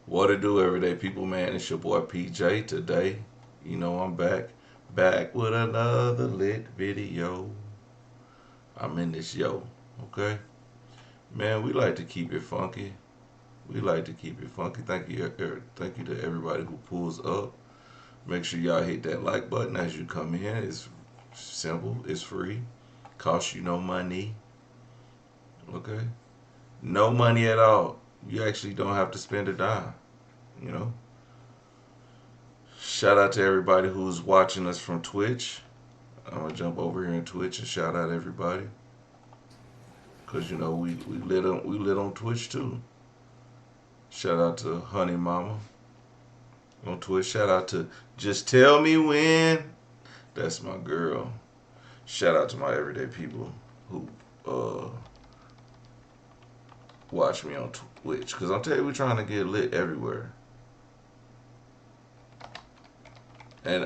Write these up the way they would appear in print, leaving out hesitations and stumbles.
What it do, everyday people, man? It's your boy PJ. Today, I'm back with another lit video. I'm in this okay? Man, we like to keep it funky. We like to keep it funky. Thank you to everybody who pulls up. Make sure y'all hit that like button as you come in. It's simple. It's free. Costs you no money. Okay? No money at all. You actually don't have to spend a dime. You know. Shout out to everybody who's watching us from Twitch. I'm gonna jump over here in Twitch and shout out everybody, cause we lit on Twitch too. Shout out to Honey Mama on Twitch. Shout out to Just Tell Me When. That's my girl. Shout out to my everyday people who watch me on Twitch, cause I'm telling you, we're trying to get lit everywhere. And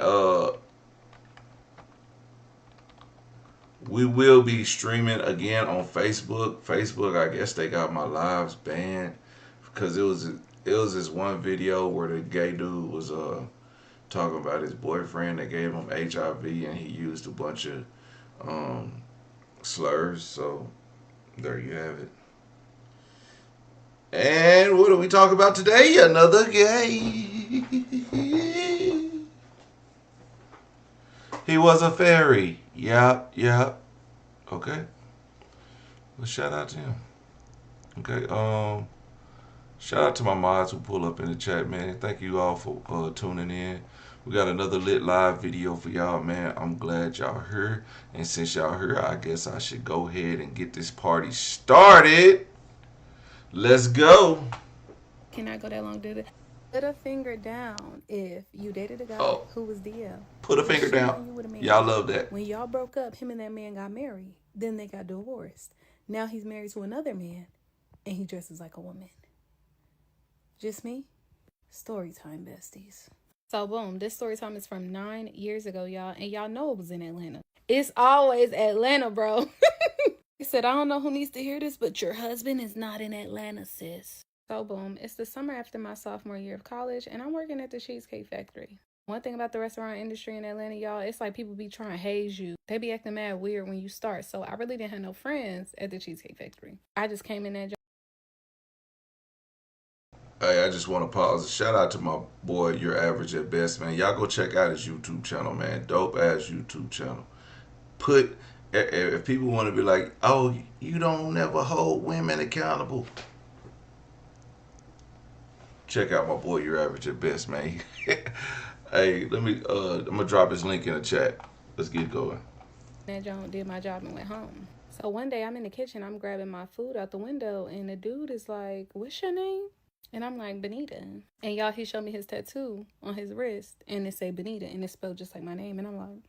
we will be streaming again on Facebook. Facebook, I guess they got my lives banned because it was this one video where the gay dude was talking about his boyfriend that gave him HIV, and he used a bunch of slurs. So there you have it. And what do we talk about today? Another gay. He was a fairy. Yep, yep. Okay. Well, shout out to him. Okay. Shout out to my mods who pull up in the chat, man. Thank you all for tuning in. We got another lit live video for y'all, man. I'm glad y'all here. And since y'all here, I guess I should go ahead and get this party started. Let's go. Can I go that long? Did it? Put a finger down if you dated a guy who was DL. Put a finger down. Y'all love that. When y'all broke up, him and that man got married. Then they got divorced. Now he's married to another man, and he dresses like a woman. Just me? Story time, besties. So boom, this story time is from 9 years ago, y'all. And y'all know it was in Atlanta. It's always Atlanta, bro. He said, I don't know who needs to hear this, but your husband is not in Atlanta, sis. So boom, it's the summer after my sophomore year of college, and I'm working at the Cheesecake Factory. One thing about the restaurant industry in Atlanta, y'all, it's like people be trying to haze you. They be acting mad weird when you start. So I really didn't have no friends at the Cheesecake Factory. I just came in that job. Hey, I just want to pause. Shout out to my boy, Your Average at Best, man. Y'all go check out his YouTube channel, man. Dope ass YouTube channel. If people want to be like, oh, you don't never hold women accountable, check out my boy, Your Average at Best, man. Hey, I'm gonna drop his link in the chat. Let's get going. That John did my job and went home. So one day I'm in the kitchen, I'm grabbing my food out the window, and the dude is like, what's your name? And I'm like, Benita. And y'all, he showed me his tattoo on his wrist, and it say Benita, and it's spelled just like my name. And I'm like,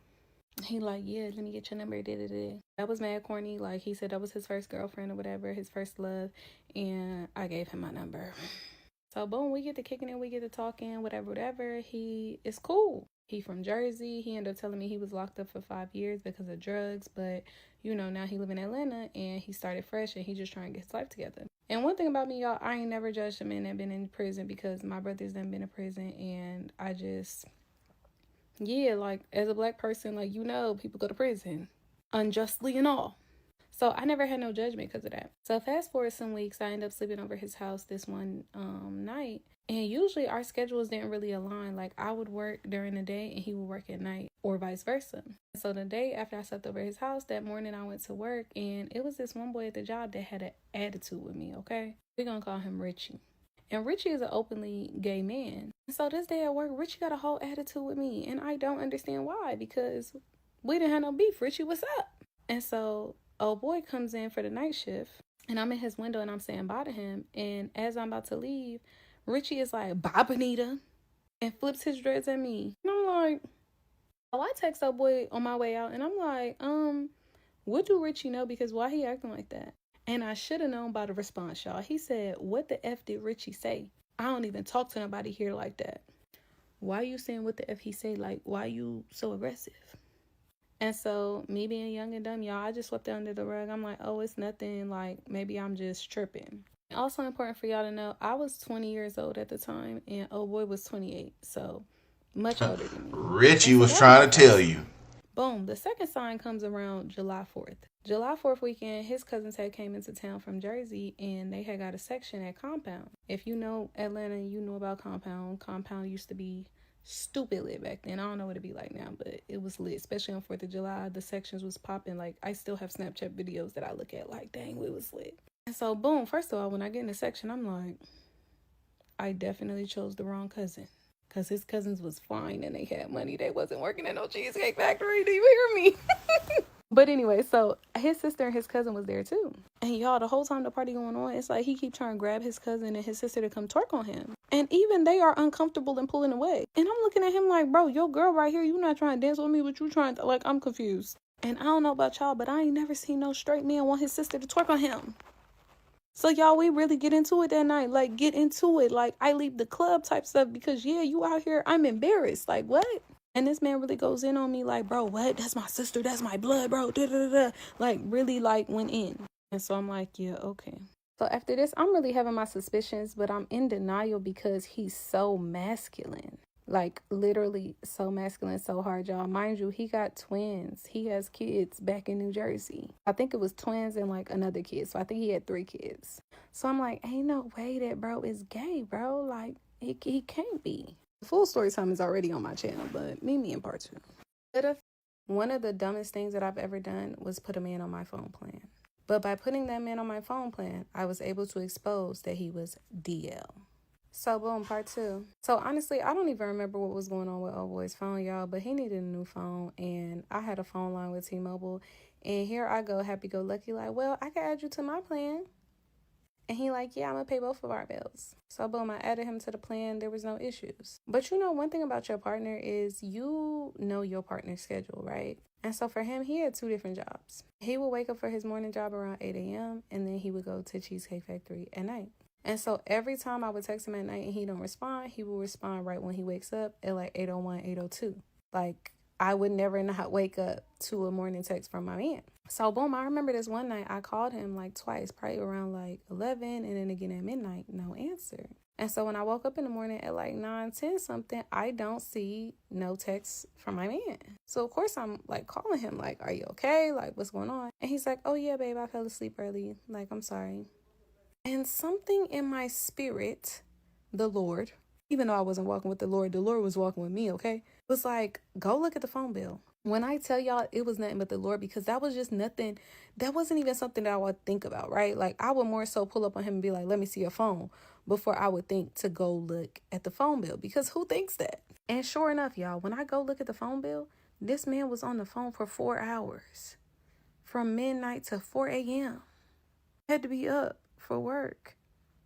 he like, yeah, let me get your number. That was mad corny. Like, he said that was his first girlfriend or whatever, his first love, and I gave him my number. So boom, we get to kicking it, we get to talking, whatever. He is cool. He from Jersey. He ended up telling me he was locked up for 5 years because of drugs, but now he live in Atlanta and he started fresh and he just trying to get his life together. And one thing about me, y'all, I ain't never judged a man that been in prison because my brothers done been in prison, and I just, like, as a black person, like, people go to prison unjustly and all. So I never had no judgment because of that. So fast forward some weeks, I ended up sleeping over his house this one night. And usually our schedules didn't really align. Like, I would work during the day and he would work at night, or vice versa. So the day after I slept over his house, that morning I went to work, and it was this one boy at the job that had an attitude with me, okay? We're going to call him Richie. And Richie is an openly gay man. So this day at work, Richie got a whole attitude with me. And I don't understand why, because we didn't have no beef. Richie, what's up? And so old boy comes in for the night shift, and I'm in his window and I'm saying bye to him. And as I'm about to leave, Richie is like, bye, Benita, and flips his dreads at me. And I'm like, I text old boy on my way out, and I'm like, what do Richie know? Because why he acting like that? And I should have known by the response, y'all. He said, what the F did Richie say? I don't even talk to nobody here like that. Why you saying what the F he say? Like, why you so aggressive? And so, me being young and dumb, y'all, I just swept it under the rug. I'm like, oh, it's nothing. Like, maybe I'm just tripping. Also important for y'all to know, I was 20 years old at the time, and old boy was 28, so much older than me. Richie And so was that was my trying to tell first. you. Boom. The second sign comes around July 4th. July 4th weekend, his cousins had came into town from Jersey, and they had got a section at Compound. If you know Atlanta, you know about Compound. Compound used to be stupid lit back then. I don't know what it'd be like now, but it was lit, especially on 4th of July. The sections was popping. Like, I still have Snapchat videos that I look at like, dang, it was lit. And so, boom, first of all, when I get in the section, I'm like, I definitely chose the wrong cousin. Because his cousins was fine and they had money. They wasn't working at no Cheesecake Factory. Do you hear me? But anyway, so his sister and his cousin was there too. And y'all, the whole time the party going on, it's like he keep trying to grab his cousin and his sister to come twerk on him. And even they are uncomfortable and pulling away. And I'm looking at him like, bro, your girl right here, you not trying to dance with me, but you trying to, like, I'm confused. And I don't know about y'all, but I ain't never seen no straight man want his sister to twerk on him. So y'all, we really get into it that night. Like, get into it. Like, I leave the club type stuff because, yeah, you out here, I'm embarrassed. Like, what? And this man really goes in on me like, bro, what? That's my sister. That's my blood, bro. Da, da, da, da. Like, really, like, went in. And so I'm like, yeah, okay. So after this, I'm really having my suspicions, but I'm in denial because he's so masculine. Like, literally so masculine, so hard, y'all. Mind you, he got twins. He has kids back in New Jersey. I think it was twins and, like, another kid. So I think he had 3 kids. So I'm like, ain't no way that bro is gay, bro. Like, he can't be. The full story time is already on my channel, but meet me in part 2. But one of the dumbest things that I've ever done was put a man on my phone plan. But by putting that man on my phone plan, I was able to expose that he was DL. So boom, part 2. So honestly, I don't even remember what was going on with old boy's phone, y'all, but he needed a new phone, and I had a phone line with T-Mobile, and here I go, happy-go-lucky, like, well, I can add you to my plan. And he like, yeah, I'm gonna pay both of our bills. So boom, I added him to the plan. There was no issues. But you know, one thing about your partner is you know your partner's schedule, right? And so for him, he had 2 different jobs. He would wake up for his morning job around 8 a.m. and then he would go to Cheesecake Factory at night. And so every time I would text him at night and he don't respond, he will respond right when he wakes up at like 8:01, 8:02. Like, I would never not wake up to a morning text from my man. So boom, I remember this one night I called him like twice, probably around like 11 and then again at midnight, no answer. And so when I woke up in the morning at like 9, 10 something, I don't see no text from my man. So of course I'm like calling him like, are you okay? Like, what's going on? And he's like, oh yeah, babe, I fell asleep early. Like, I'm sorry. And something in my spirit, the Lord, even though I wasn't walking with the Lord was walking with me, okay? It was like, go look at the phone bill. When I tell y'all it was nothing but the Lord, because that was just nothing, that wasn't even something that I would think about, right? Like, I would more so pull up on him and be like, let me see your phone, before I would think to go look at the phone bill, because who thinks that? And sure enough, y'all, when I go look at the phone bill, this man was on the phone for 4 hours, from midnight to 4 a.m. Had to be up for work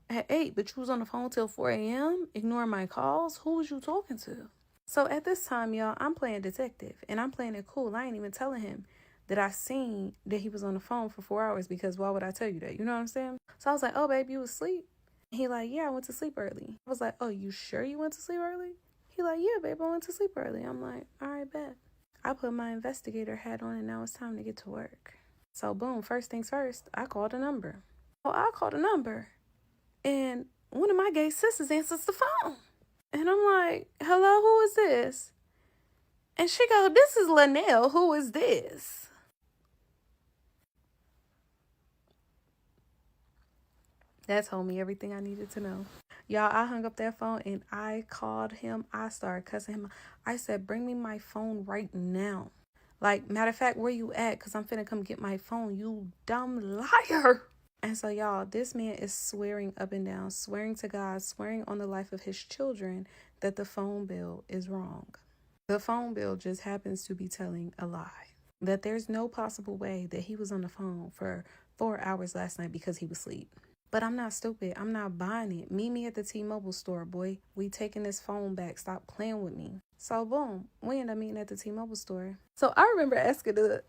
at 8, but you was on the phone till 4 a.m. ignoring my calls. Who was you talking to? So at this time, y'all, I'm playing detective and I'm playing it cool. I ain't even telling him that I seen that he was on the phone for 4 hours, because why would I tell you that? You know what I'm saying? So I was like, oh, babe, you was asleep? He like, yeah, I went to sleep early. I was like, oh, you sure you went to sleep early? He like, yeah, babe, I went to sleep early. I'm like, all right, bet. I put my investigator hat on and now it's time to get to work. So boom, first things first, I called a number. Oh, I called a number. And one of my gay sisters answers the phone. And I'm like, hello, who is this? And she go, this is Linnell. Who is this? That told me everything I needed to know. Y'all, I hung up that phone and I called him. I started cussing him. I said, bring me my phone right now. Like, matter of fact, where you at? Because I'm finna come get my phone, you dumb liar. And so, y'all, this man is swearing up and down, swearing to God, swearing on the life of his children that the phone bill is wrong. The phone bill just happens to be telling a lie. That there's no possible way that he was on the phone for 4 hours last night because he was asleep. But I'm not stupid. I'm not buying it. Meet me at the T-Mobile store, boy. We taking this phone back. Stop playing with me. So, boom, we end up meeting at the T-Mobile store. So, I remember asking the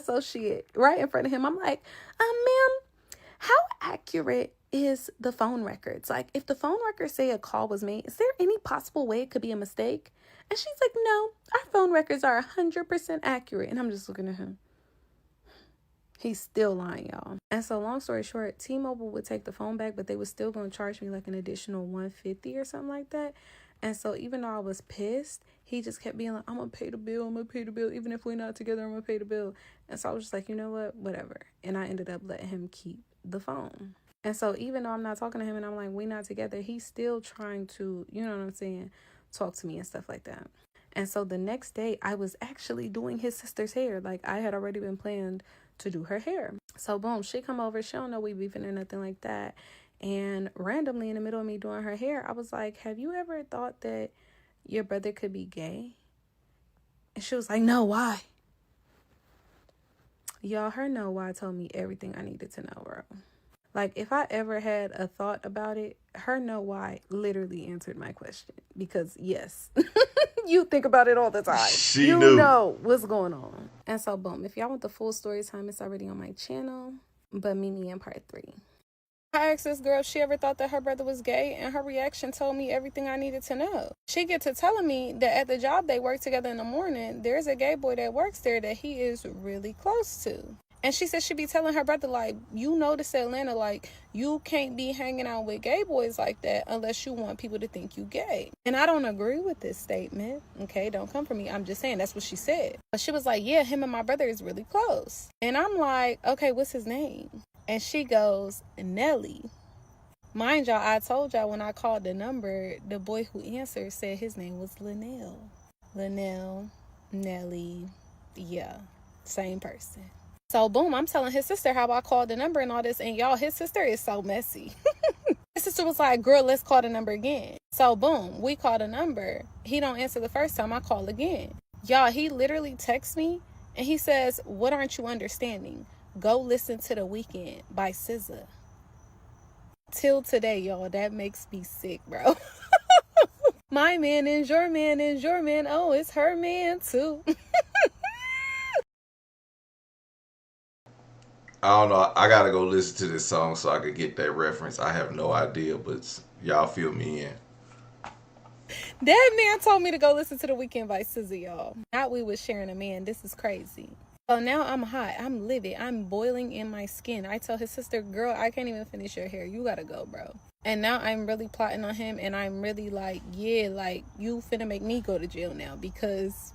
associate right in front of him. I'm like, ma'am, how accurate is the phone records? Like, if the phone records say a call was made, is there any possible way it could be a mistake? And she's like, no, our phone records are 100% accurate. And I'm just looking at him. He's still lying, y'all. And so long story short, T-Mobile would take the phone back, but they was still going to charge me like an additional $150 or something like that. And so even though I was pissed, he just kept being like, I'm going to pay the bill. I'm going to pay the bill. Even if we're not together, I'm going to pay the bill. And so I was just like, you know what? Whatever. And I ended up letting him keep the phone. And so even though I'm not talking to him and I'm like, we not together, he's still trying to, you know what I'm saying, talk to me and stuff like that. And so the next day, I was actually doing his sister's hair. Like, I had already been planned to do her hair. So boom, she come over. She don't know we beefing or nothing like that. And randomly in the middle of me doing her hair, I was like, have you ever thought that your brother could be gay? And she was like, no, why? Y'all, her no why told me everything I needed to know, bro. Like, if I ever had a thought about it, her no why literally answered my question. Because yes, you think about it all the time. She knew. Know what's going on. And so boom, if y'all want the full story time, it's already on my channel. But meet me in part 3. I asked this girl if she ever thought that her brother was gay, and her reaction told me everything I needed to know. She get to telling me that at the job they work together in the morning, there's a gay boy that works there that he is really close to. And she said she be telling her brother, like, you know, this Atlanta, like, you can't be hanging out with gay boys like that unless you want people to think you gay. And I don't agree with this statement. Okay, don't come for me. I'm just saying that's what she said. But she was like, yeah, him and my brother is really close. And I'm like, okay, what's his name? And she goes, Nelly. Mind y'all, I told y'all when I called the number, the boy who answered said his name was Linnell. Linnell, Nelly, yeah, same person. So boom, I'm telling his sister how I called the number and all this. And y'all, his sister is so messy. His sister was like, girl, let's call the number again. So boom, we call the number. He don't answer the first time. I call again. Y'all, he literally texts me and he says, what aren't you understanding? Go listen to The Weeknd by SZA. Till today, y'all, that makes me sick, bro. My man is your man is your man. Oh, it's her man too. I don't know. I gotta go listen to this song so I could get that reference. I have no idea, but y'all fill me in. That man told me to go listen to The Weeknd by SZA, y'all. Not we was sharing a man. This is crazy. So now I'm hot. I'm livid. I'm boiling in my skin. I tell his sister, girl, I can't even finish your hair. You gotta go, bro. And now I'm really plotting on him. And I'm really like, yeah, like, you finna make me go to jail now. Because,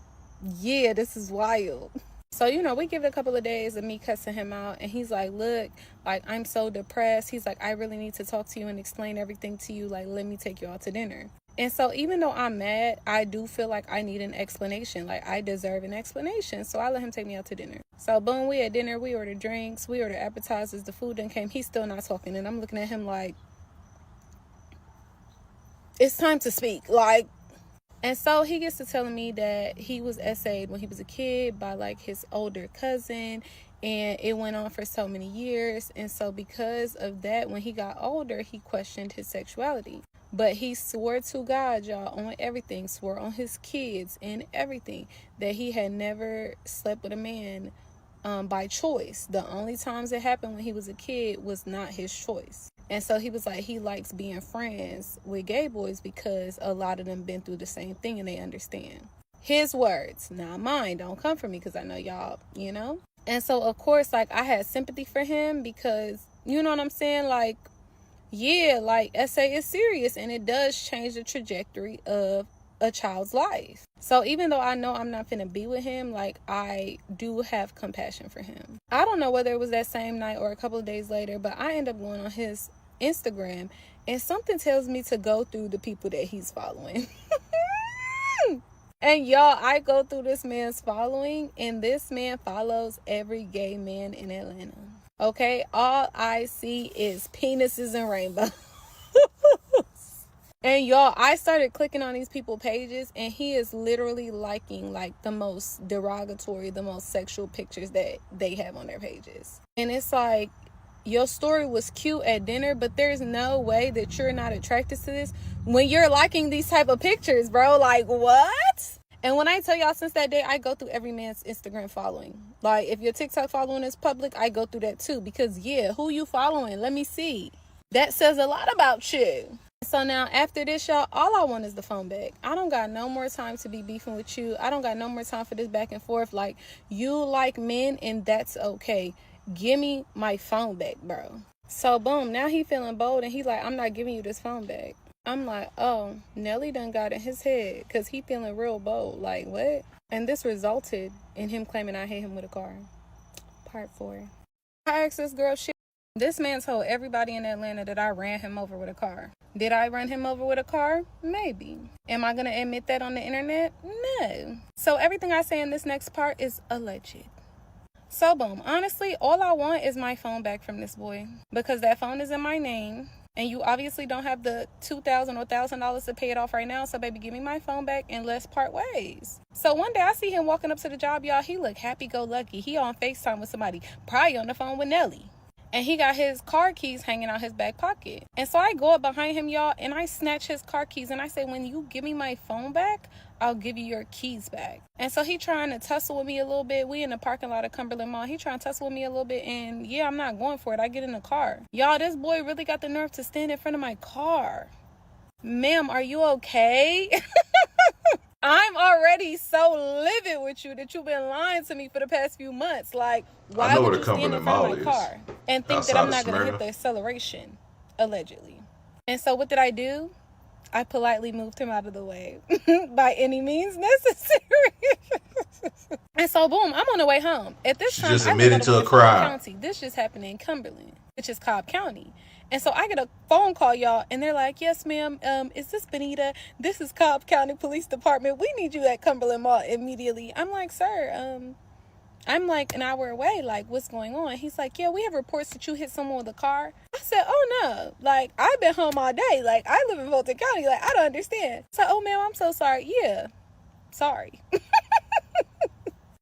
yeah, this is wild. So, you know, we give it a couple of days of me cussing him out. And he's like, look, like, I'm so depressed. He's like, I really need to talk to you and explain everything to you. Like, let me take you out to dinner. And so even though I'm mad, I do feel like I need an explanation. Like, I deserve an explanation. So I let him take me out to dinner. So boom, we at dinner. We ordered drinks. We ordered appetizers. The food then came. He's still not talking. And I'm looking at him like, it's time to speak. Like, and so he gets to telling me that he was essayed when he was a kid by like his older cousin, and it went on for so many years. And so because of that, when he got older, he questioned his sexuality. But he swore to God, y'all, on everything, swore on his kids and everything, that he had never slept with a man by choice. The only times it happened when he was a kid was not his choice. And so he was like, he likes being friends with gay boys because a lot of them been through the same thing and they understand. His words, not mine. Don't come for me because I know y'all, you know? And so, of course, like, I had sympathy for him because, you know what I'm saying? Like, yeah, like, essay is serious and it does change the trajectory of a child's life. So even though I know I'm not finna be with him, like, I do have compassion for him. I don't know whether it was that same night or a couple of days later, but I end up going on his Instagram and something tells me to go through the people that he's following. And y'all, I go through this man's following and this man follows every gay man in Atlanta. Okay, all I see is penises and rainbows. And y'all, I started clicking on these people pages and he is literally liking like the most derogatory, the most sexual pictures that they have on their pages. And it's like, your story was cute at dinner, but there's no way that you're not attracted to this when you're liking these type of pictures, bro. Like, what? And when I tell y'all, since that day, I go through every man's Instagram following. Like, if your TikTok following is public, I go through that too. Because, yeah, who you following? Let me see. That says a lot about you. So now, after this, y'all, all I want is the phone back. I don't got no more time to be beefing with you. I don't got no more time for this back and forth. Like, you like men, and that's okay. Give me my phone back, bro. So boom, now he feeling bold and he like, I'm not giving you this phone back. I'm like, oh, Nelly done got in his head because he feeling real bold. Like, what? And this resulted in him claiming I hit him with a car. Part 4. I asked this girl shit. This man told everybody in Atlanta that I ran him over with a car. Did I run him over with a car? Maybe. Am I going to admit that on the internet? No. So everything I say in this next part is alleged. So boom, honestly, all I want is my phone back from this boy because that phone is in my name and you obviously don't have the $2,000 or $1,000 to pay it off right now. So baby, give me my phone back and let's part ways. So one day I see him walking up to the job, y'all. He look happy-go-lucky. He on FaceTime with somebody, probably on the phone with Nelly. And he got his car keys hanging out his back pocket. And so I go up behind him, y'all, and I snatch his car keys. And I say, when you give me my phone back, I'll give you your keys back. And so he trying to tussle with me a little bit. We in the parking lot of Cumberland Mall. He trying to tussle with me a little bit. And yeah, I'm not going for it. I get in the car. Y'all, this boy really got the nerve to stand in front of my car. Ma'am, are you okay? I'm already so livid with you that you've been lying to me for the past few months. Like, why would you stand in front of my car and think that I'm not going to hit the acceleration, allegedly? And so what did I do? I politely moved him out of the way by any means necessary. And so, boom, I'm on the way home. At this time, just admitted to a crime. County. This just happened in Cumberland, which is Cobb County. And so I get a phone call, y'all, and they're like, yes, ma'am, is this Benita? This is Cobb County Police Department. We need you at Cumberland Mall immediately. I'm like, sir, I'm like an hour away. Like, what's going on? He's like, yeah, we have reports that you hit someone with a car. I said, oh, no. Like, I've been home all day. Like, I live in Fulton County. Like, I don't understand. So, oh, ma'am, I'm so sorry. Yeah, sorry.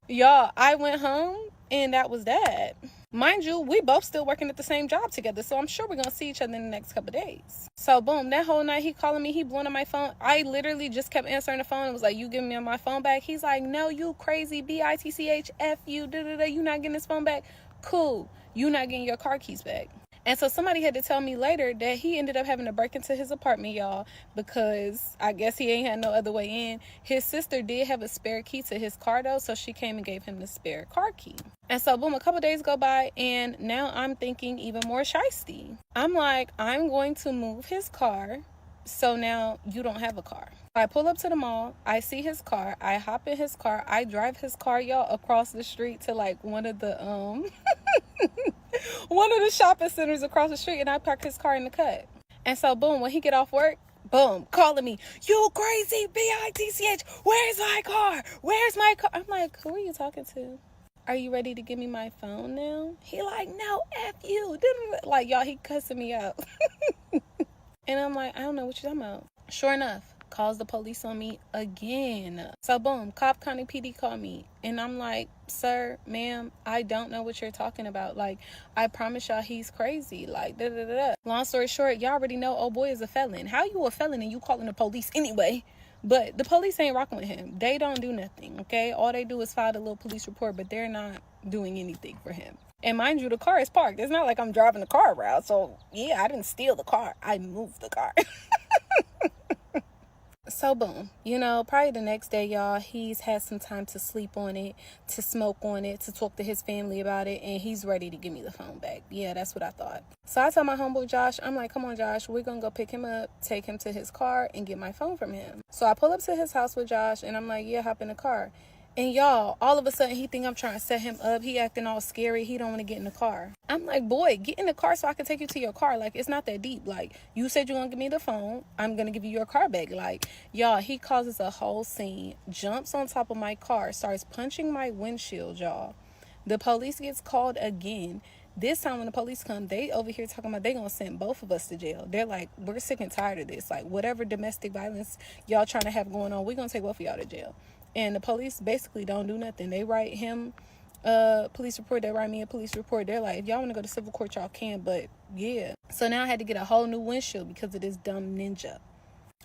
Y'all, I went home, and that was that. Mind you, we both still working at the same job together, so I'm sure we're going to see each other in the next couple of days. So, boom, that whole night he calling me, he blowing on my phone. I literally just kept answering the phone and was like, you giving me my phone back? He's like, no, you crazy, bitchf you, da-da-da, you not getting this phone back? Cool, you not getting your car keys back. And so somebody had to tell me later that he ended up having to break into his apartment, y'all, because I guess he ain't had no other way in. His sister did have a spare key to his car, though, so she came and gave him the spare car key. And so, boom, a couple days go by, and now I'm thinking even more shiesty. I'm like, I'm going to move his car, so now you don't have a car. I pull up to the mall, I see his car, I hop in his car, I drive his car, y'all, across the street to, like, one of the shopping centers across the street, and I park his car in the cut. And so, boom, when he get off work, boom, calling me, you crazy, bitch, where's my car? Where's my car? I'm like, who are you talking to? Are you ready to give me my phone now? He like, no, F you. Like, y'all, he cussing me out. And I'm like, I don't know what you're talking about. Sure enough, calls the police on me again. So boom, Cobb County PD called me, and I'm like, sir, ma'am, I don't know what you're talking about. Like, I promise y'all he's crazy. Like, da da da da. Long story short, y'all already know old boy is a felon. How you a felon and you calling the police anyway? But the police ain't rocking with him. They don't do nothing, okay? All they do is file a little police report, but they're not doing anything for him. And mind you, the car is parked. It's not like I'm driving the car around. So yeah, I didn't steal the car. I moved the car. So boom, you know, probably the next day, y'all, he's had some time to sleep on it, to smoke on it, to talk to his family about it, and he's ready to give me the phone back. Yeah, that's what I thought. So I tell my homeboy Josh, I'm like, come on, Josh, we're gonna go pick him up, take him to his car, and get my phone from him. So I pull up to his house with Josh, and I'm like, yeah, hop in the car. And y'all, all of a sudden, he think I'm trying to set him up. He acting all scary. He don't want to get in the car. I'm like, boy, get in the car so I can take you to your car. Like, it's not that deep. Like, you said you're going to give me the phone. I'm going to give you your car back. Like, y'all, he causes a whole scene, jumps on top of my car, starts punching my windshield, y'all. The police gets called again. This time when the police come, they over here talking about they going to send both of us to jail. They're like, we're sick and tired of this. Like, whatever domestic violence y'all trying to have going on, we're going to take both of y'all to jail. And the police basically don't do nothing. They write him a police report. They write me a police report. They're like, if y'all want to go to civil court, y'all can. But yeah. So now I had to get a whole new windshield because of this dumb ninja.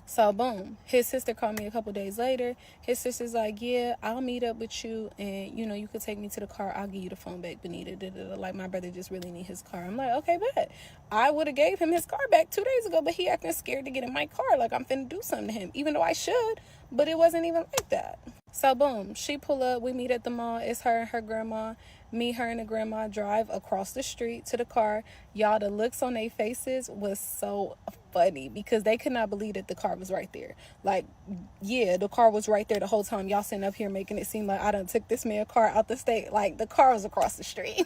So boom, his sister called me a couple days later. His sister's like, yeah, I'll meet up with you, and you know, you could take me to the car. I'll give you the phone back, Benita. Da-da-da. Like, my brother just really need his car. I'm like, okay, bet. I would have gave him his car back 2 days ago, but he acting scared to get in my car. Like, I'm finna do something to him, even though I should, but it wasn't even like that. So boom, she pull up, we meet at the mall. It's her and her grandma. Me, her, and the grandma drive across the street to the car. Y'all, the looks on their faces was so funny because they could not believe that the car was right there. Like, yeah, the car was right there the whole time. Y'all sitting up here making it seem like I done took this man's car out the state. Like, the car was across the street.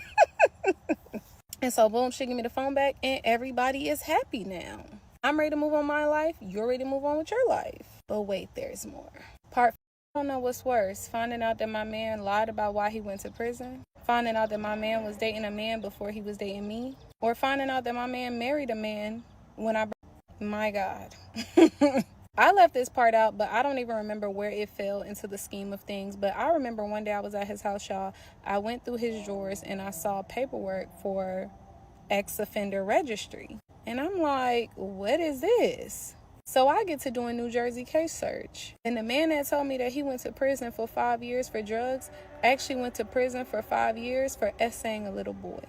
And so, boom, she gave me the phone back, and everybody is happy now. I'm ready to move on my life. You're ready to move on with your life. But wait, there's more. Part I don't know what's worse, finding out that my man lied about why he went to prison, finding out that my man was dating a man before he was dating me, or finding out that my man married a man when I... My God. I left this part out, but I don't even remember where it fell into the scheme of things. But I remember one day I was at his house, y'all. I went through his drawers and I saw paperwork for ex-offender registry. And I'm like, what is this? So I get to doing New Jersey case search. And the man that told me that he went to prison for 5 years for drugs actually went to prison for 5 years for essaying a little boy.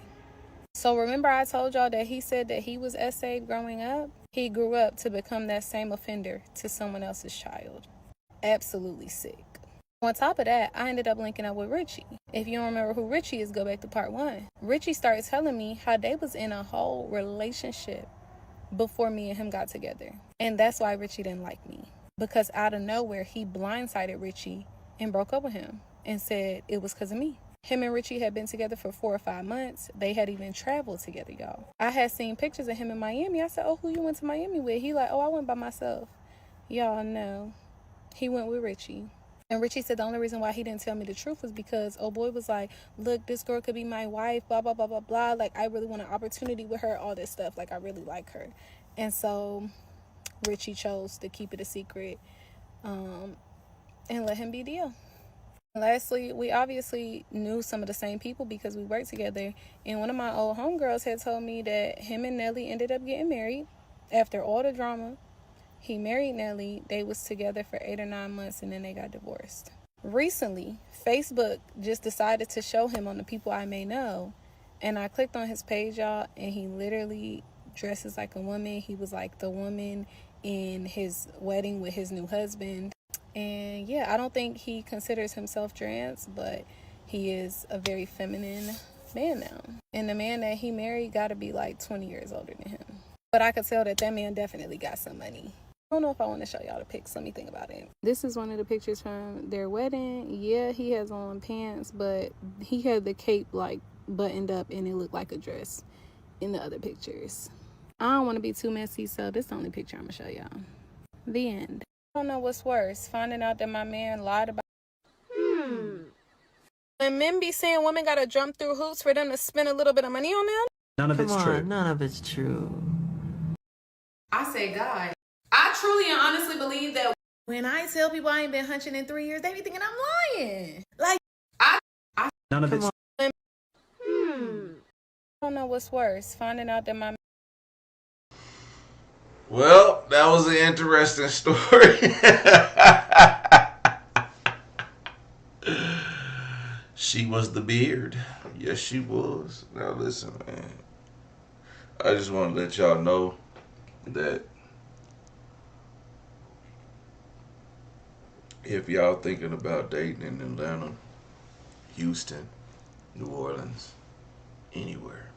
So remember I told y'all that he said that he was essayed growing up? He grew up to become that same offender to someone else's child. Absolutely sick. On top of that, I ended up linking up with Richie. If you don't remember who Richie is, go back to part 1. Richie started telling me how they was in a whole relationship before me and him got together. And that's why Richie didn't like me. Because out of nowhere, he blindsided Richie and broke up with him and said it was because of me. Him and Richie had been together for 4 or 5 months. They had even traveled together, y'all. I had seen pictures of him in Miami. I said, oh, who you went to Miami with? He like, oh, I went by myself. Y'all know. He went with Richie. And Richie said the only reason why he didn't tell me the truth was because old boy was like, look, this girl could be my wife, blah, blah, blah, blah, blah. Like, I really want an opportunity with her, all this stuff. Like, I really like her. And so Richie chose to keep it a secret and let him be deal. Lastly, we obviously knew some of the same people because we worked together. And one of my old homegirls had told me that him and Nelly ended up getting married after all the drama. He married Nelly. They was together for 8 or 9 months and then they got divorced. Recently, Facebook just decided to show him on the people I may know. And I clicked on his page, y'all, and he literally dresses like a woman. He was like the woman in his wedding with his new husband. And yeah, I don't think he considers himself trans, but he is a very feminine man now. And the man that he married got to be like 20 years older than him. But I could tell that that man definitely got some money. I don't know if I want to show y'all the pics. Let me think about it. This is one of the pictures from their wedding. Yeah, he has on pants, but he had the cape like buttoned up and it looked like a dress in the other pictures. I don't want to be too messy, so this is the only picture I'm going to show y'all. The end. I don't know what's worse, finding out that my man lied about... When men be saying women gotta jump through hoops for them to spend a little bit of money on them? None of it's true. None of it's true. I say God. I truly and honestly believe that when I tell people I ain't been hunching in 3 years, they be thinking I'm lying. Like, None of it's I don't know what's worse, finding out that my... Well, that was an interesting story. She was the beard. Yes, she was. Now listen, man. I just want to let y'all know that if y'all thinking about dating in Atlanta, Houston, New Orleans, anywhere,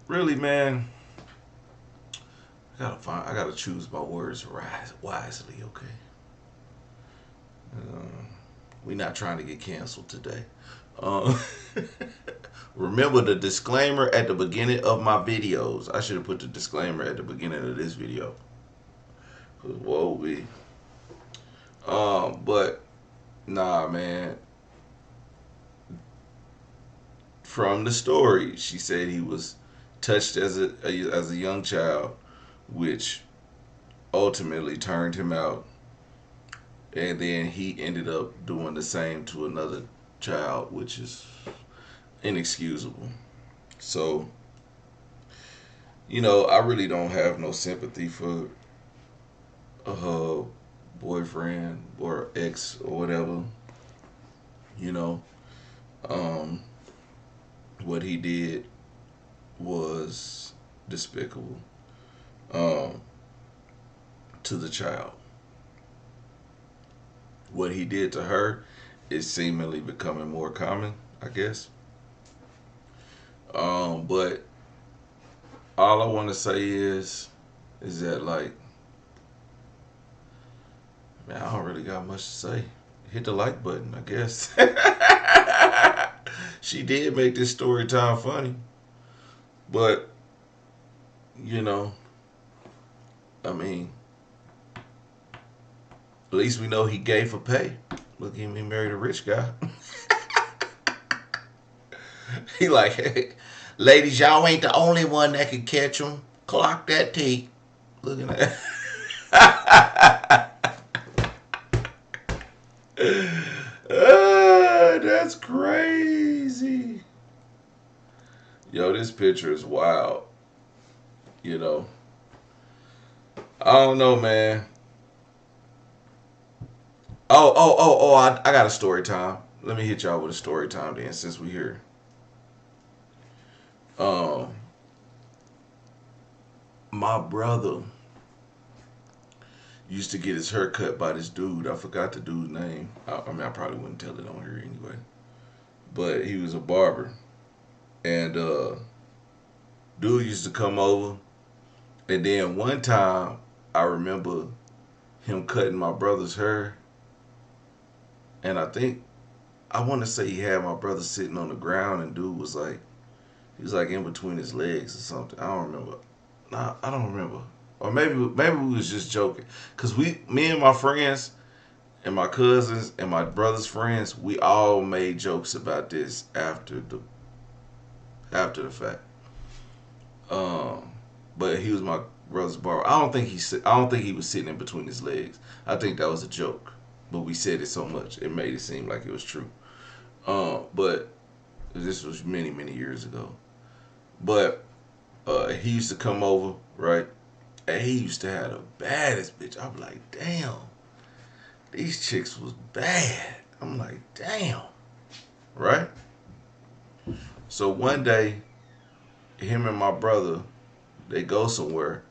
really, man, I gotta choose my words wisely, okay? We're not trying to get canceled today. Um, remember the disclaimer at the beginning of my videos. I should have put the disclaimer at the beginning of this video. Whoa, we. But nah, man. From the story, she said he was touched as a young child, which ultimately turned him out, and then he ended up doing the same to another child, which is inexcusable. So, I really don't have no sympathy for a boyfriend or ex or whatever. You know, um, what he did was despicable um, to the child. What he did to her it's seemingly becoming more common, I guess. But all I want to say is that like, man, I don't really got much to say. Hit the like button, I guess. She did make this story time funny, but you know, I mean, at least we know he gay for pay. Look at him, he married a rich guy. He like, hey, ladies, y'all ain't the only one that can catch him. Clock that T. Look at that. That's crazy. Yo, this picture is wild. You know, I don't know, man. I got a story time. Let me hit y'all with a story time then, since we here. Um, my brother used to get his hair cut by this dude. I forgot the dude's name. I mean, I probably wouldn't tell it on here anyway. But he was a barber, and dude used to come over. And then one time, I remember him cutting my brother's hair, and I want to say he had my brother sitting on the ground, and dude was like, he was like in between his legs or something. I don't remember. Nah, I don't remember. Or maybe we was just joking. Cause me and my friends and my cousins and my brother's friends, we all made jokes about this after the fact. Um, but he was my brother's barber. I don't think he was sitting in between his legs. I think that was a joke. But we said it so much, it made it seem like it was true. But this was many years ago. But he used to come over, right? And he used to have the baddest bitch. I'm like, damn, these chicks was bad. I'm like, damn, right? So one day, him and my brother, they go somewhere.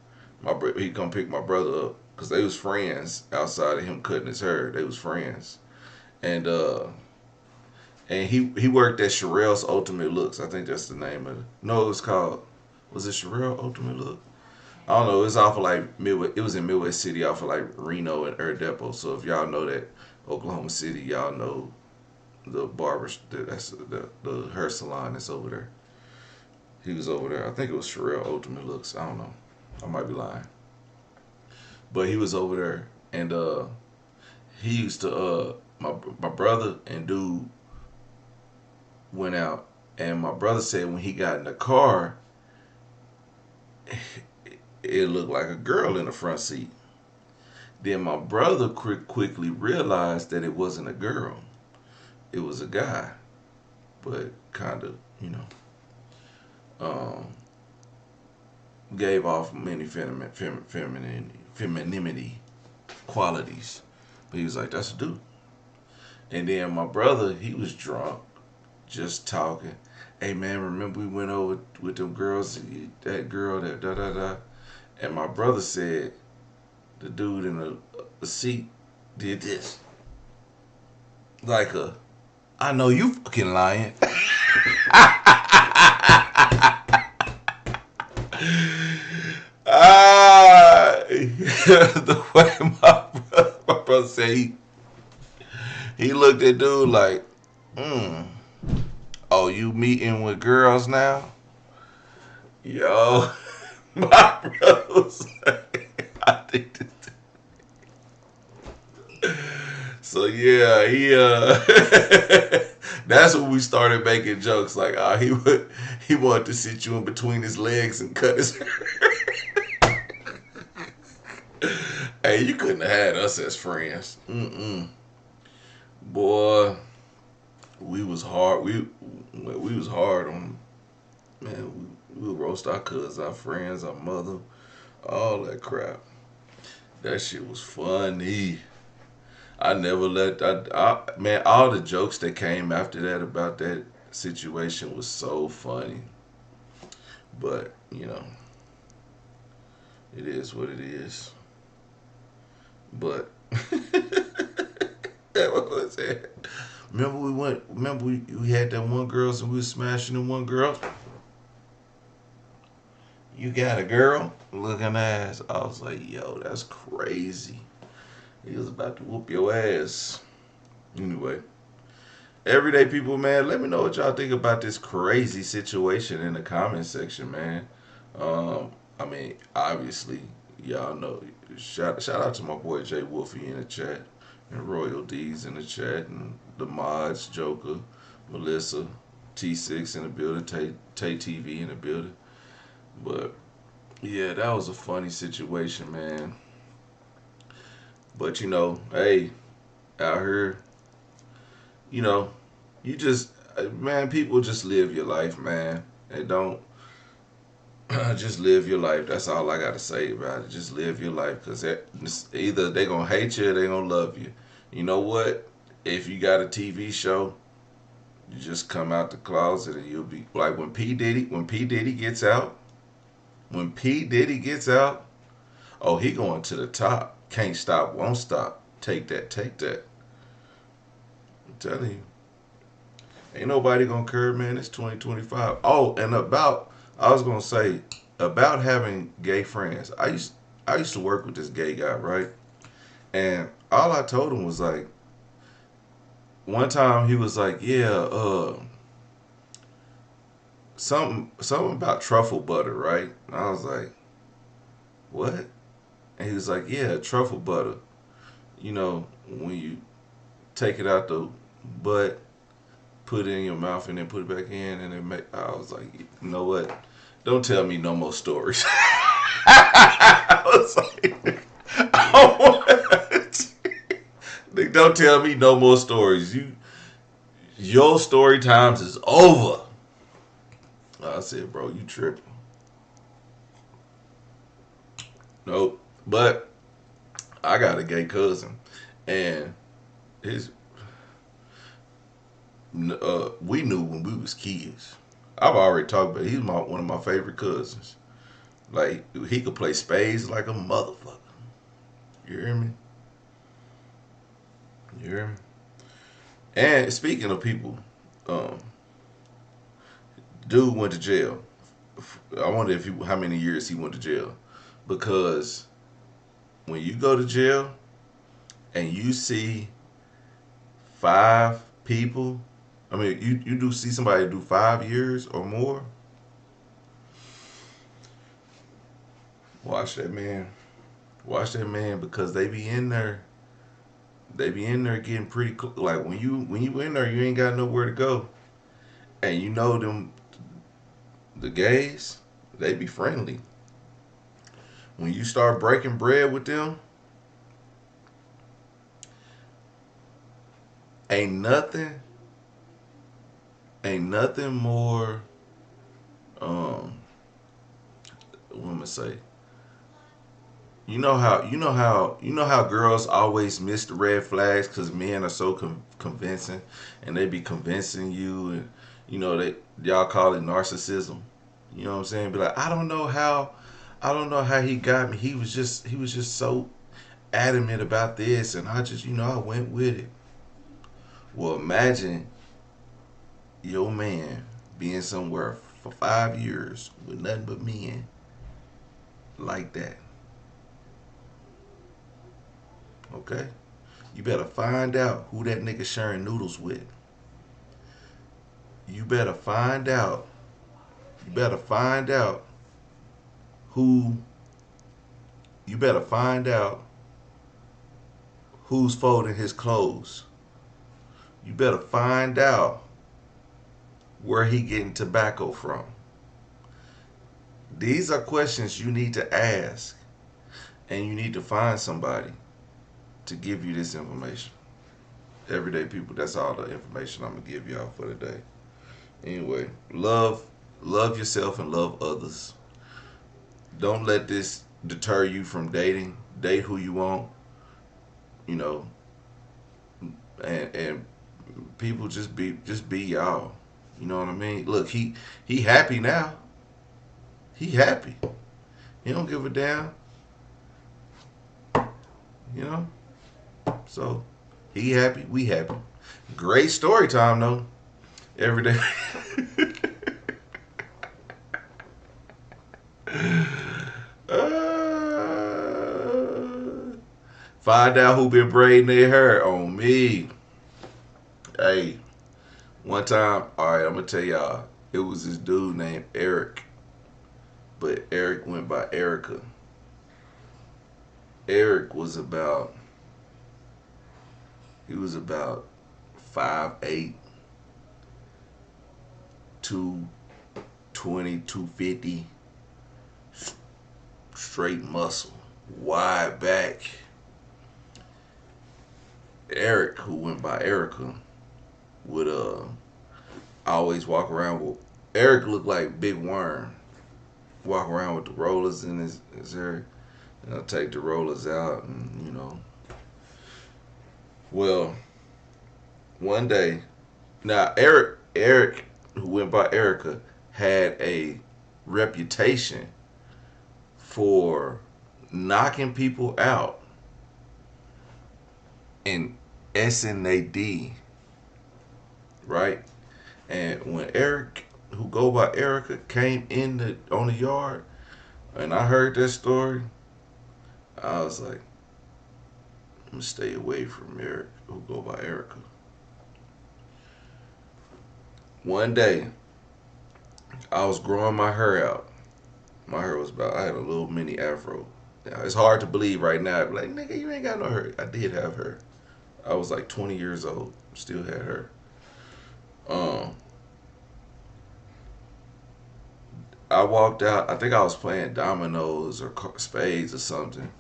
He come pick my brother up because they was friends outside of him cutting his hair. They was friends, and he worked at Sherelle's Ultimate Looks. I think that's the name of it. No, it was called. Was it Sherelle Ultimate Look? I don't know. It was off of like Midwest. It was in Midwest City, off of like Reno and Air Depot. So if y'all know that Oklahoma City, y'all know the barber. That's the hair salon that's over there. He was over there. I think it was Sherelle Ultimate Looks. I don't know. I might be lying, but he was over there, and he used to my brother and dude went out, and my brother said when he got in the car, it looked like a girl in the front seat. Then my brother quickly realized that it wasn't a girl, it was a guy, but kind of, um, gave off many femininity qualities. But he was like, that's a dude. And then my brother, he was drunk, just talking. Hey man, remember we went over with them girls, that girl, that da da da. And my brother said the dude in the seat did this. Like I know you fucking lying. The way my brother said he looked at dude like, oh, you meeting with girls now? Yo, my brother was like, I think this. So yeah, he that's when we started making jokes like, he wanted to sit you in between his legs and cut his hair. Hey, you couldn't have had us as friends. Boy, we was hard. We was hard on, man. We would roast our cousins, our friends, our mother, all that crap. That shit was funny. I never let man. All the jokes that came after that about that situation was so funny. But it is what it is. But what was it? Remember we went. Remember we had that one girls and we was smashing the one girl. You got a girl looking ass. I was like, yo, that's crazy. He was about to whoop your ass. Anyway, everyday people, man, let me know what y'all think about this crazy situation in the comment section, man. I mean, obviously, y'all know. Shout out to my boy Jay Wolfie in the chat, and Royal D's in the chat, and the mods, Joker, Melissa, T6 in the building, Tay TV in the building. But yeah, that was a funny situation, man. But hey, out here, you know, you just man, people just live your life, man. They don't just live your life. That's all I gotta say about it. Just live your life, cause either they gonna hate you or they gonna love you. You know what? If you got a TV show, you just come out the closet and you'll be like when P Diddy gets out, when P Diddy gets out, oh he going to the top. Can't stop, won't stop. Take that, take that. I'm telling you. Ain't nobody gonna care, man. It's 2025. Oh, and I was gonna say about having gay friends. I used to work with this gay guy, right? And all I told him was like, one time he was like, yeah, something about truffle butter, right? And I was like, what? And he was like, yeah, truffle butter. When you take it out the butt, put it in your mouth and then put it back in, and then I was like, you know what? Don't tell me no more stories. I was like, don't tell me no more stories. Your story times is over. I said, bro, you tripping. Nope. But I got a gay cousin, and his we knew when we was kids. I've already talked about it. He's one of my favorite cousins. Like he could play spades like a motherfucker. You hear me? You hear me? And speaking of people, um, dude went to jail. I wonder how many years he went to jail, because when you go to jail and you see 5 people, I mean, you do see somebody do 5 years or more. Watch that man. Watch that man, because they be in there. They be in there getting pretty cool. Like when you in there, you ain't got nowhere to go, and you know them the gays. They be friendly. When you start breaking bread with them, ain't nothing, ain't nothing more. What am I say? You know how girls always miss the red flags because men are so convincing, and they be convincing you, and y'all call it narcissism. You know what I'm saying? Be like, I don't know how he got me. He was just so adamant about this, and I went with it. Well, imagine your man being somewhere for 5 years with nothing but men like that. Okay? You better find out who that nigga sharing noodles with. You better find out. You better find out who. You better find out who's folding his clothes. You better find out where he getting tobacco from. These are questions you need to ask, and you need to find somebody to give you this information. Everyday people, that's all the information I'm gonna give y'all for today. Anyway, love yourself and love others. Don't let this deter you from dating. Date who you want, you know, and people just be y'all. You know what I mean? Look, he happy now. He happy. He don't give a damn. You know. So he happy. We happy. Great story time though. Every day. uh, Find out who been braiding their hair on me. Hey, one time, all right, I'm gonna tell y'all. It was this dude named Eric, but Eric went by Erica. Eric was about he was about 5'8", 220, 250, straight muscle, wide back. Eric, who went by Erica, would always walk around with. Eric looked like Big Worm. Walk around with the rollers in his hair. And I'll take the rollers out, and Well, one day, now Eric, who went by Erica, had a reputation for knocking people out in SNAD, right? And when Eric, who go by Erica, came on the yard, and I heard that story, I was like, I'm gonna stay away from Eric, who go by Erica. One day, I was growing my hair out. My hair was I had a little mini afro. Now, it's hard to believe right now. I'd be like, nigga, you ain't got no hair. I did have hair. I was like 20 years old. Still had hair. Um, I walked out. I think I was playing dominoes or spades or something.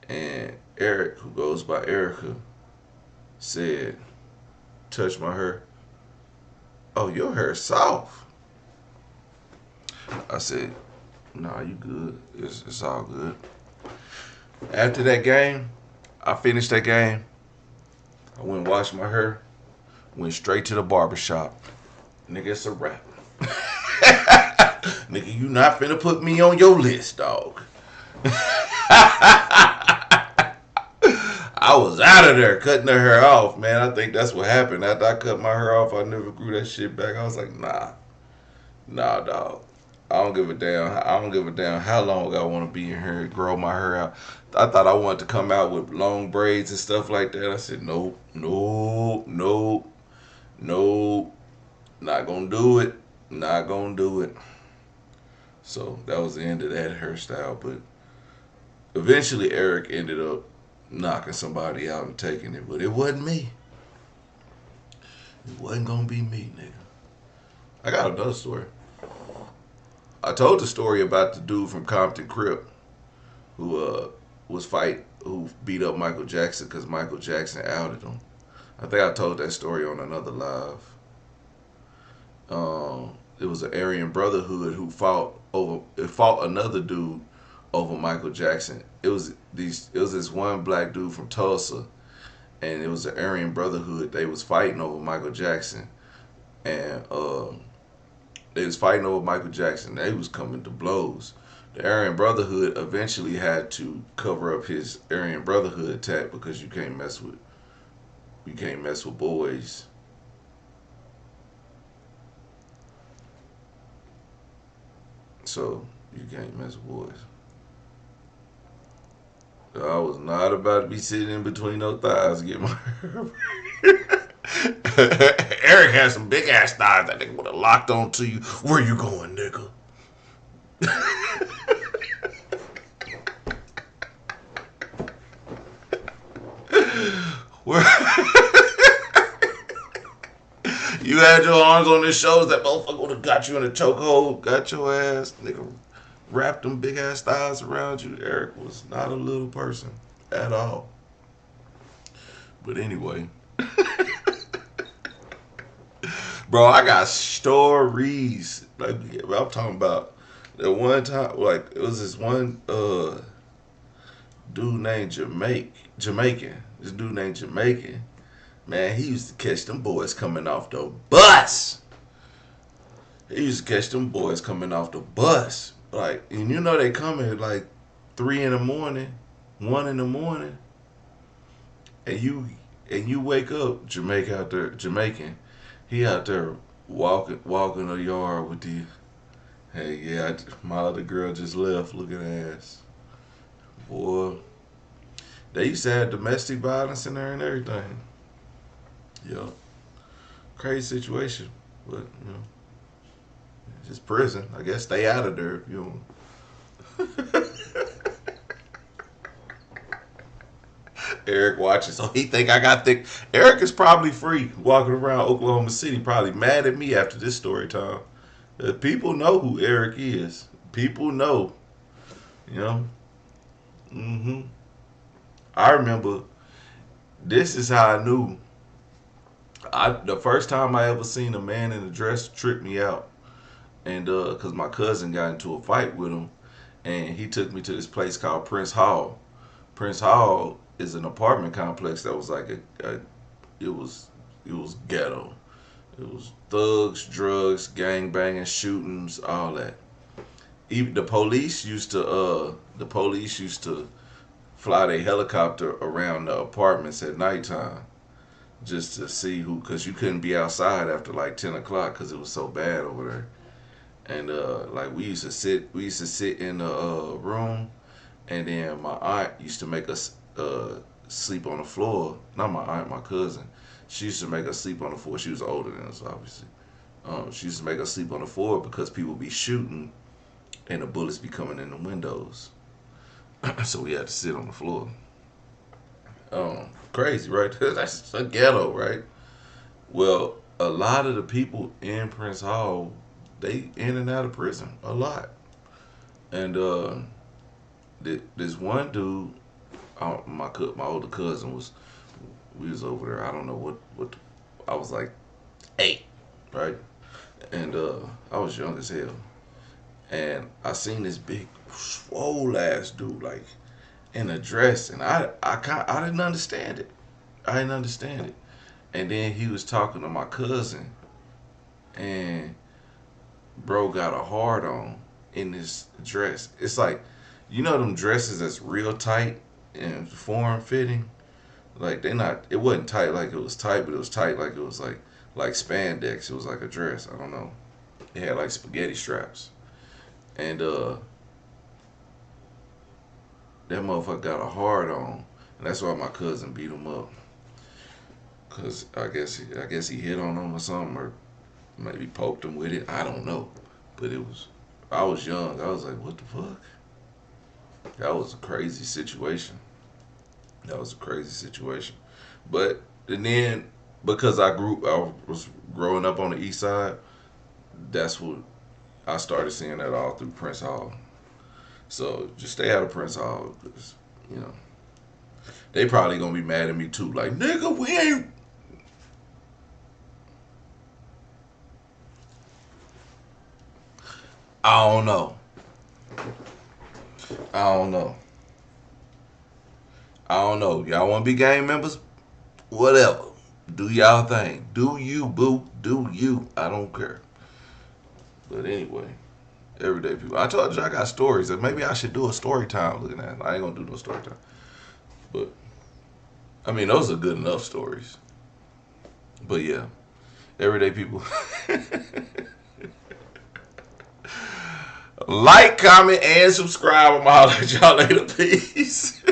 And Eric, who goes by Erica, said, touch my hair. Oh, your hair's soft. I said, nah, you good. It's all good. After that game, I finished that game. I went and washed my hair. Went straight to the barbershop. Nigga, it's a wrap. Nigga, you not finna put me on your list, dog. I was out of there cutting her hair off, man. I think that's what happened. After I cut my hair off, I never grew that shit back. I was like, nah, dog. I don't give a damn. I don't give a damn how long I want to be in here and grow my hair out. I thought I wanted to come out with long braids and stuff like that. I said, nope, not gonna do it. Not gonna do it. So that was the end of that hairstyle. But eventually, Eric ended up knocking somebody out and taking it. But it wasn't me. It wasn't gonna be me, nigga. I got another story. I told the story about the dude from Compton Crip who who beat up Michael Jackson because Michael Jackson outed him. I think I told that story on another live. It was an Aryan Brotherhood who fought another dude over Michael Jackson. It was this one black dude from Tulsa, and it was an Aryan Brotherhood. They was fighting over Michael Jackson, and they was fighting over Michael Jackson. They was coming to blows. The Aryan Brotherhood eventually had to cover up his Aryan Brotherhood tag because you can't mess with boys. So you can't mess with boys. So I was not about to be sitting in between those thighs to get my Eric had some big ass thighs that nigga would have locked onto you. Where you going, nigga? Where you had your arms on his shoulders, that motherfucker would have got you in a chokehold, got your ass, nigga, wrapped them big ass thighs around you. Eric was not a little person at all. But anyway. Bro, I got stories. Like, I'm talking about that one time, like, it was this one dude named Jamaican. This dude named Jamaican. Man, he used to catch them boys coming off the bus. He used to catch them boys coming off the bus. Like, and you know they come at like 3 in the morning, 1 in the morning. And and you wake up, Jamaican, he out there walking the yard with the, hey, yeah, my other girl just left, look at ass. Boy, they used to have domestic violence in there and everything. Yeah, crazy situation, but it's just prison. I guess stay out of there if you don't. Eric watches, so he think I got thick. Eric is probably free walking around Oklahoma City, probably mad at me after this story time. People know who Eric is. People know, you know. hmm I remember this is how I knew. The first time I ever seen a man in a dress tripped me out, and because my cousin got into a fight with him, and he took me to this place called Prince Hall. Prince Hall is an apartment complex that was like it was it was ghetto. It was thugs, drugs, gang banging, shootings, all that. Even the police used to fly their helicopter around the apartments at nighttime just to see who, because you couldn't be outside after like 10 o'clock because it was so bad over there. And like we used to sit in the room, and then my aunt used to make us sleep on the floor. Not my aunt, my cousin. She used to make us sleep on the floor. She was older than us, obviously. She used to make us sleep on the floor because people be shooting and the bullets be coming in the windows. So we had to sit on the floor. Crazy, right? That's a ghetto, right? Well, a lot of the people in Prince Hall, they in and out of prison a lot. And this one dude, my older cousin was, we was over there. I don't know what I was like 8, right? And I was young as hell, and I seen this big swole ass dude like in a dress, and I didn't understand it. I didn't understand it. And then he was talking to my cousin, and bro got a hard on in this dress. It's like, you know them dresses that's real tight and form fitting. Like they not. It wasn't tight like it was tight, but it was tight like it was like spandex. It was like a dress. I don't know. It had like spaghetti straps, and that motherfucker got a hard on, and that's why my cousin beat him up. Cause I guess he hit on him or something, or maybe poked him with it. I don't know, but it was. I was young. I was like, what the fuck? That was a crazy situation. That was a crazy situation. But and then because I was growing up on the east side. That's what I started seeing that all through Prince Hall. So just stay out of Prince Hall, because you know they probably gonna be mad at me too. Like, nigga, we ain't. I don't know. I don't know. I don't know. Y'all want to be gang members? Whatever. Do y'all thing. Do you, boo? Do you? I don't care. But anyway, everyday people. I told you I got stories. And maybe I should do a story time looking at it. I ain't gonna do no story time. But I mean, those are good enough stories. But yeah, everyday people. Like, comment, and subscribe. I'm all at y'all later. Peace.